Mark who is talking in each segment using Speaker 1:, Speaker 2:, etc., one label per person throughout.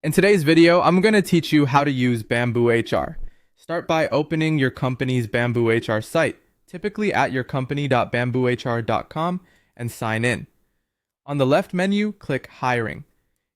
Speaker 1: In today's video, I'm going to teach you how to use BambooHR. Start by opening your company's BambooHR site, typically at yourcompany.bamboohr.com, and sign in. On the left menu, click Hiring.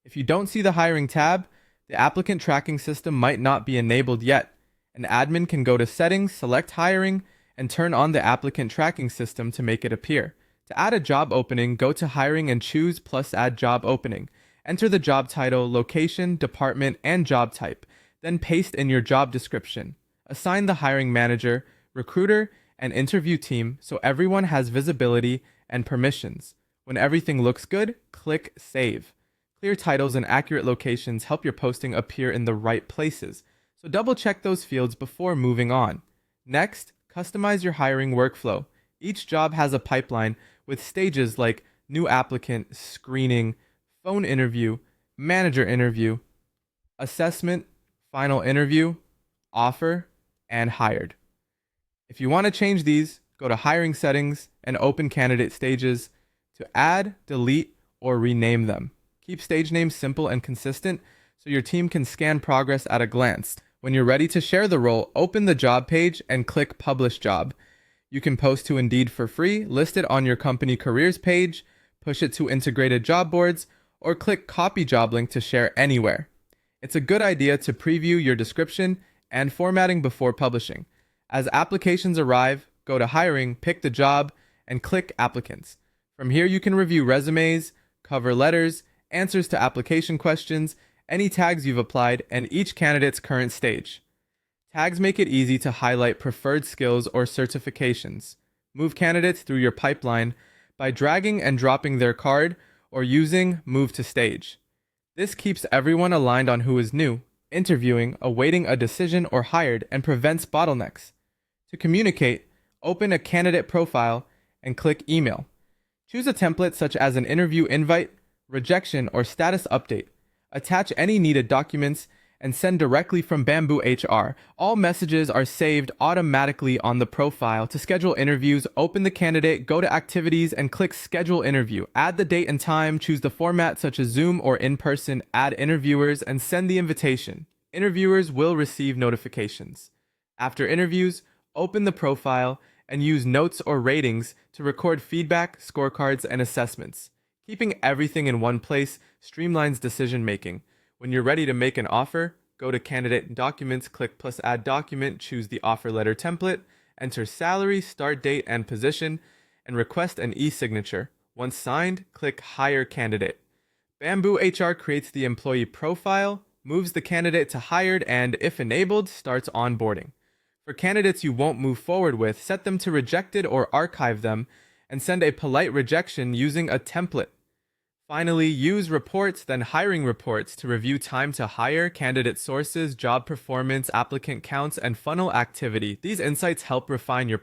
Speaker 1: If you don't see the Hiring tab, the Applicant Tracking System might not be enabled yet. An admin can go to Settings, select Hiring, and turn on the Applicant Tracking System to make it appear. To add a job opening, go to Hiring and choose plus Add Job Opening. Enter the job title, location, department, and job type, then paste in your job description. Assign the hiring manager, recruiter, and interview team so everyone has visibility and permissions. When everything looks good, click Save. Clear titles and accurate locations help your posting appear in the right places, so double check those fields before moving on. Next, customize your hiring workflow. Each job has a pipeline with stages like new applicant, screening, phone interview, manager interview, assessment, final interview, offer, and hired. If you want to change these, go to Hiring Settings and open Candidate Stages to add, delete, or rename them. Keep stage names simple and consistent so your team can scan progress at a glance. When you're ready to share the role, open the job page and click Publish Job. You can post to Indeed for free, list it on your company careers page, push it to integrated job boards, or click Copy Job Link to share anywhere. It's a good idea to preview your description and formatting before publishing. As applications arrive, go to Hiring, pick the job, and click Applicants. From here, you can review resumes, cover letters, answers to application questions, any tags you've applied, and each candidate's current stage. Tags make it easy to highlight preferred skills or certifications. Move candidates through your pipeline by dragging and dropping their card or using Move to Stage. This keeps everyone aligned on who is new, interviewing, awaiting a decision, or hired, and prevents bottlenecks. To communicate, open a candidate profile and click Email. Choose a template such as an interview invite, rejection, or status update. Attach any needed documents and send directly from BambooHR. All messages are saved automatically on the profile. To schedule interviews, open the candidate, go to Activities, and click Schedule Interview. Add the date and time, choose the format such as Zoom or in-person, add interviewers, and send the invitation. Interviewers will receive notifications. After interviews, open the profile and use notes or ratings to record feedback, scorecards, and assessments. Keeping everything in one place streamlines decision-making. When you're ready to make an offer, go to Candidate Documents, click plus Add Document, choose the offer letter template, enter salary, start date, and position, and request an e-signature. Once signed, click Hire Candidate. BambooHR creates the employee profile, moves the candidate to hired, and, if enabled, starts onboarding. For candidates you won't move forward with, set them to rejected or archive them, and send a polite rejection using a template. Finally, use reports, then hiring reports to review time to hire, candidate sources, job performance, applicant counts, and funnel activity. These insights help refine your